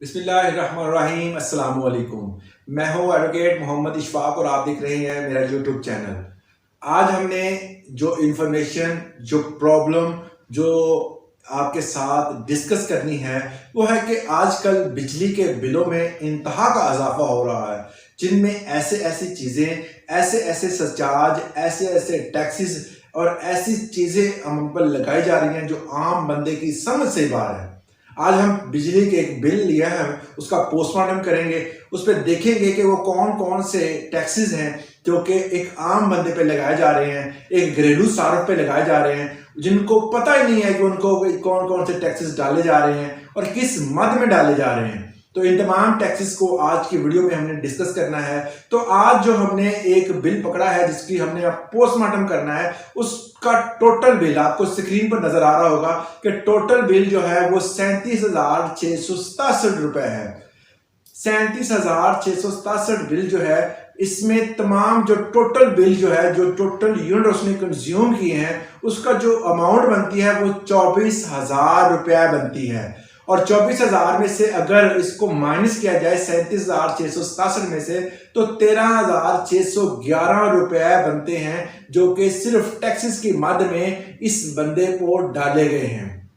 बिस्मिल्लाहिर्रहमानिर्रहीम अस्सलाम वालेकुम। मैं हूं एडवोकेट मोहम्मद इशफाक और आप देख रहे हैं मेरा यूट्यूब चैनल। आज हमने जो इंफॉर्मेशन जो प्रॉब्लम जो आपके साथ डिस्कस करनी है वो है कि आजकल बिजली के बिलों में इंतहा का इजाफा हो रहा है, जिनमें ऐसे ऐसी चीज़ें, ऐसे ऐसे सरचार्ज, ऐसे ऐसे टैक्सेस और ऐसी चीज़ें हम पर लगाई जा रही हैं जो आम बंदे की समझ से बाहर है। आज हम बिजली के एक बिल लिया है, उसका पोस्टमार्टम करेंगे, उस पर देखेंगे कि वो कौन कौन से टैक्सेस हैं जो कि एक आम बंदे पे लगाए जा रहे हैं, एक घरेलू सार्फ पे लगाए जा रहे हैं, जिनको पता ही नहीं है कि उनको कौन कौन से टैक्सेस डाले जा रहे हैं और किस मद में डाले जा रहे हैं। तो इन तमाम टैक्सेस को आज की वीडियो में हमने डिस्कस करना है। तो आज जो हमने एक बिल पकड़ा है जिसकी हमने अब पोस्टमार्टम करना है, उसका टोटल बिल आपको स्क्रीन पर नजर आ रहा होगा कि टोटल बिल जो है वो 37,667 रुपए है। 37,667 बिल जो है, इसमें तमाम जो टोटल बिल जो है, जो टोटल यूनिट उसने कंज्यूम किए हैं, उसका जो अमाउंट बनती है वो 24,000 रुपया बनती है। और 24,000 में से अगर इसको माइनस किया जाए 37,667 में से, तो 13,611 रुपए बनते हैं, जो कि सिर्फ टैक्सेस की मद में इस बंदे को डाले गए हैं।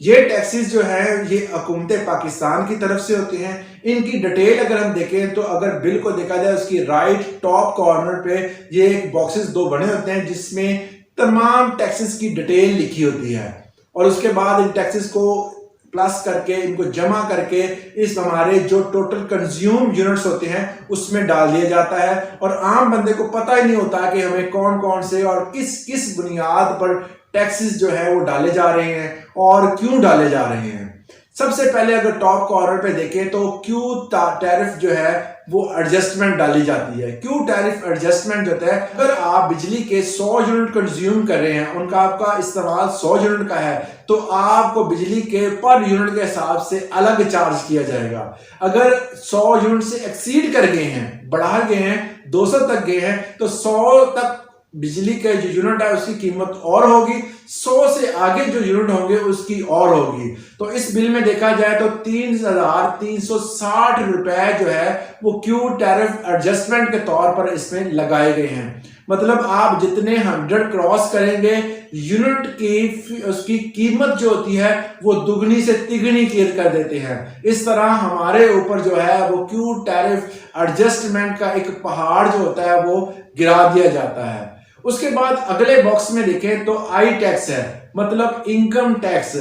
ये टैक्सेस जो है ये हुकूमत पाकिस्तान की तरफ से होते हैं। इनकी डिटेल अगर हम देखें तो अगर बिल को देखा जाए, उसकी राइट टॉप कॉर्नर पे ये एक बॉक्सेस दो बने होते हैं जिसमें तमाम टैक्सेस की डिटेल लिखी होती है, और उसके बाद इन टैक्सेस को प्लस करके, इनको जमा करके इस हमारे जो टोटल कंज्यूम यूनिट्स होते हैं उसमें डाल दिया जाता है। और आम बंदे को पता ही नहीं होता कि हमें कौन कौन से और किस किस बुनियाद पर टैक्सेस जो है वो डाले जा रहे हैं और क्यों डाले जा रहे हैं। सबसे पहले अगर टॉप कॉर्नर पे देखें तो क्यू टैरिफ जो है वो एडजस्टमेंट डाली जाती है। क्यू टैरिफ एडजस्टमेंट जो होता है, अगर आप बिजली के 100 यूनिट कंज्यूम कर रहे हैं, उनका आपका इस्तेमाल 100 यूनिट का है, तो आपको बिजली के पर यूनिट के हिसाब से अलग चार्ज किया जाएगा। अगर 100 यूनिट से एक्सीड कर गए हैं, बढ़ा गए हैं, 200 तक गए हैं, तो 100 तक बिजली का जो यूनिट है उसकी कीमत और होगी, 100 से आगे जो यूनिट होंगे उसकी और होगी। तो इस बिल में देखा जाए तो 3,360 रुपए जो है वो क्यू टैरिफ एडजस्टमेंट के तौर पर इसमें लगाए गए हैं। मतलब आप जितने 100 क्रॉस करेंगे, यूनिट की उसकी कीमत जो होती है वो दुगनी से तिगनी क्लियर कर देते हैं। इस तरह हमारे ऊपर जो है वो क्यू टैरिफ एडजस्टमेंट का एक पहाड़ जो होता है वो गिरा दिया जाता है। उसके बाद अगले बॉक्स में देखें तो आई टैक्स है, मतलब इनकम टैक्स।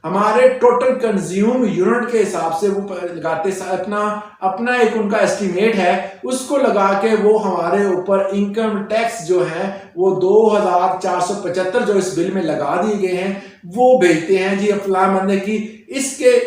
हमारे टोटल कंज्यूम यूनिट के हिसाब से वो लगाते, अपना एक उनका एस्टिमेट है, उसको लगा के वो हमारे ऊपर इनकम टैक्स जो है वो 2,475 जो इस बिल में लगा दिए गए हैं वो भेजते हैं जी अफला बंदे की। इसके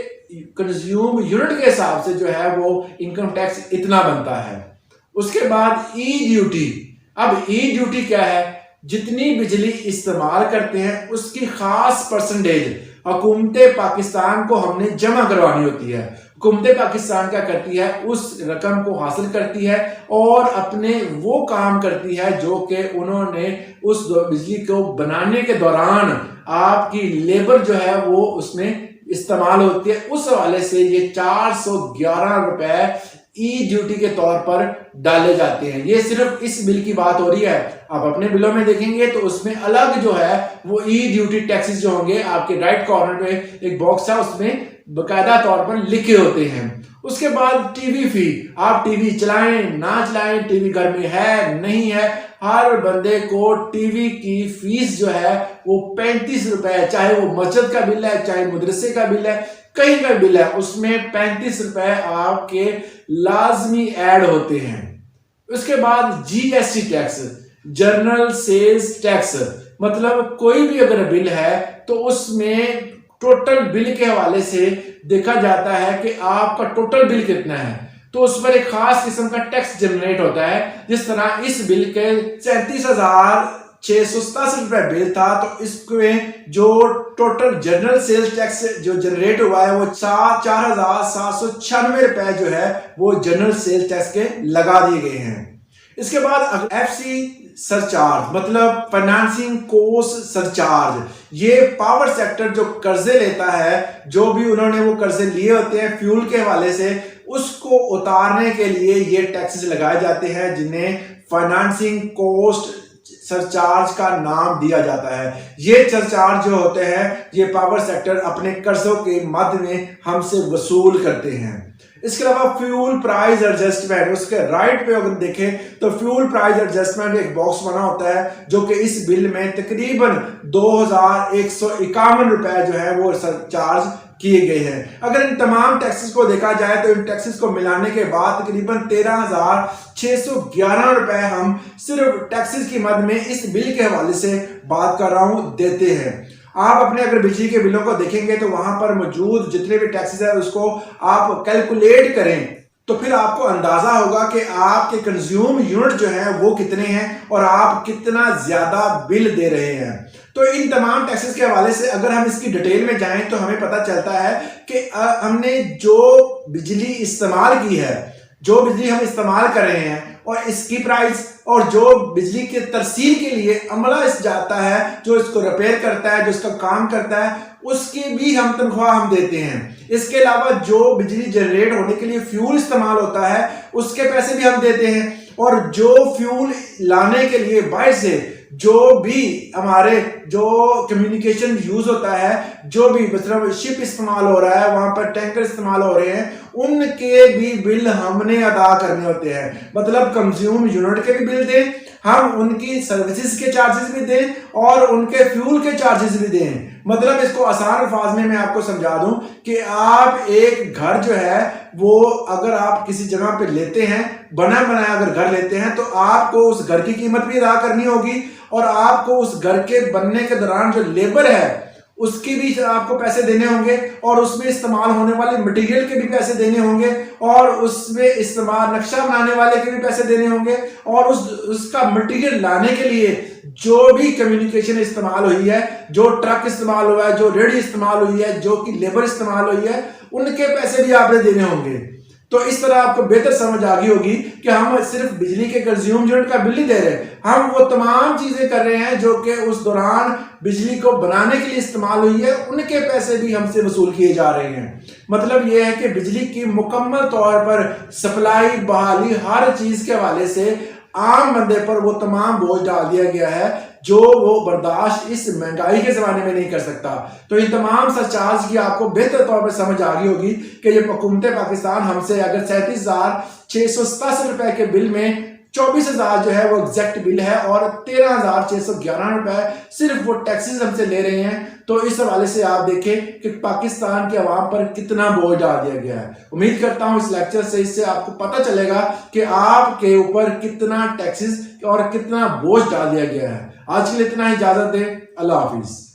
कंज्यूम यूनिट के हिसाब से जो है वो इनकम टैक्स इतना बनता है। उसके बाद ई ड्यूटी। अब ई ड्यूटी क्या है? जितनी बिजली इस्तेमाल करते हैं उसकी खास परसेंटेज हुकूमत पाकिस्तान को हमने जमा करवानी होती है। हुकूमत पाकिस्तान क्या करती है, उस रकम को हासिल करती है और अपने वो काम करती है जो कि उन्होंने उस बिजली को बनाने के दौरान आपकी लेबर जो है वो उसमें इस्तेमाल होती है। उस हवाले से ये 411 रुपए ई ड्यूटी के तौर पर डाले जाते हैं। ये सिर्फ इस बिल की बात हो रही है। आप अपने बिलों में देखेंगे तो उसमें अलग जो है वो ई ड्यूटी टैक्सेस जो होंगे, आपके राइट कॉर्नर में एक बॉक्स है उसमें बकायदा तौर पर लिखे होते हैं। उसके बाद टीवी फी। आप टीवी चलाएं ना चलाएं, टीवी घर में है नहीं है, हर बंदे को टीवी की फीस जो है वो 35 रुपए, चाहे वो मस्जिद का बिल है, चाहे मदरसे का बिल है, कहीं का बिल है, उसमें 35 रुपए आपके लाजमी ऐड होते हैं। उसके बाद GST tax, general sales tax, मतलब कोई भी अगर बिल है तो उसमें टोटल बिल के हवाले से देखा जाता है कि आपका टोटल बिल कितना है, तो उस पर एक खास किस्म का टैक्स जनरेट होता है। जिस तरह इस बिल के 37,667 रुपए बिल था, तो इसमें जो टोटल जनरल सेल्स टैक्स जो जनरेट हुआ है वो 4,796 रुपए जो है वो जनरल सेल्स टैक्स के लगा दिए गए हैं। इसके बाद एफसी सरचार्ज मतलब फाइनेंसिंग कॉस्ट सरचार्ज, ये पावर सेक्टर जो कर्जे लेता है, जो भी उन्होंने वो कर्जे लिए होते हैं फ्यूल के हवाले से, उसको उतारने के लिए ये टैक्सेस लगाए जाते हैं जिन्हें फाइनेंसिंग कॉस्ट सरचार्ज का नाम दिया जाता है। ये सरचार्ज जो होते हैं ये पावर सेक्टर अपने कर्जों के मद में हमसे वसूल करते हैं। इसके अलावा फ्यूल प्राइस एडजस्टमेंट, उसके राइट पे अगर देखें तो फ्यूल प्राइस एडजस्टमेंट एक बॉक्स बना होता है जो कि इस बिल में तकरीबन 2151 रुपए जो है वो सरचार्ज किए गए हैं। अगर इन तमाम टैक्सेस को देखा जाए तो इन टैक्सेस को मिलाने के बाद तकरीबन 13,611 रुपए हम सिर्फ टैक्सेस की मद में इस बिल के हवाले से बात कर रहा हूं देते हैं। आप अपने अगर बिजली के बिलों को देखेंगे तो वहां पर मौजूद जितने भी टैक्सेस है उसको आप कैलकुलेट करें तो फिर आपको अंदाजा होगा कि आपके कंज्यूम यूनिट जो है वो कितने हैं और आप कितना ज्यादा बिल दे रहे हैं। तो इन तमाम टैक्सेस के हवाले से अगर हम इसकी डिटेल में जाएं तो हमें पता चलता है कि हमने जो बिजली इस्तेमाल की है, जो बिजली हम इस्तेमाल कर रहे हैं और इसकी प्राइस और जो बिजली के तरसील के लिए अमला इस जाता है, जो इसको रिपेयर करता है, जो इसका काम करता है, उसकी भी हम तनख्वाह हम देते हैं। इसके अलावा जो बिजली जनरेट होने के लिए फ्यूल इस्तेमाल होता है उसके पैसे भी हम देते हैं, और जो फ्यूल लाने के लिए बाहर से जो भी हमारे जो कम्युनिकेशन यूज होता है, जो भी मतलब शिप इस्तेमाल हो रहा है, वहां पर टैंकर इस्तेमाल हो रहे हैं, उनके भी बिल हमने अदा करने होते हैं। मतलब कंज्यूम यूनिट के भी बिल दें, हम उनकी सर्विसेज के चार्जेस भी दें और उनके फ्यूल के चार्जेस भी दें। मतलब इसको आसान अल्फाज में मैं आपको समझा दूं कि आप एक घर जो है वो अगर आप किसी जगह पे लेते हैं, बना बनाया अगर घर लेते हैं, तो आपको उस घर की कीमत भी अदा करनी होगी और आपको उस घर के बनने के दौरान जो लेबर है उसकी भी आपको पैसे देने होंगे और उसमें इस्तेमाल होने वाले मटेरियल के भी पैसे देने होंगे और उसमें इस्तेमाल नक्शा बनाने वाले के भी पैसे देने होंगे और उसका मटेरियल लाने के लिए जो भी कम्युनिकेशन इस्तेमाल हुई है, जो ट्रक इस्तेमाल हुआ है, जो रेडी इस्तेमाल हुई है, जो कि लेबर इस्तेमाल हुई है, उनके पैसे भी आपने देने होंगे। तो इस तरह आपको बेहतर समझ आ गई होगी कि हम सिर्फ बिजली के कंज्यूम यूनिट का बिल नहीं दे रहे, हम वो तमाम चीजें कर रहे हैं जो कि उस दौरान बिजली को बनाने के लिए इस्तेमाल हुई है, उनके पैसे भी हमसे वसूल किए जा रहे हैं। मतलब यह है कि बिजली की मुकम्मल तौर पर सप्लाई, बहाली, हर चीज के हवाले से आम बंदे पर वो तमाम बोझ डाल दिया गया है जो वो बर्दाश्त इस महंगाई के जमाने में नहीं कर सकता। तो इन तमाम सरचार्ज की आपको बेहतर तौर पर समझ आ गई होगी कि ये हुकूमत पाकिस्तान हमसे अगर 37,687 रुपए के बिल में 24,000 जो है वो एग्जैक्ट बिल है और 13,611 रुपए सिर्फ वो टैक्सेस हमसे ले रहे हैं। तो इस हवाले से आप देखें कि पाकिस्तान के अवाम पर कितना बोझ डाल दिया गया है। उम्मीद करता हूं इस लेक्चर से इससे आपको पता चलेगा कि आपके ऊपर कितना टैक्सेस और कितना बोझ डाल दिया गया है। आज के लिए इतना ही, इजाजत दें। अल्लाह हाफिज।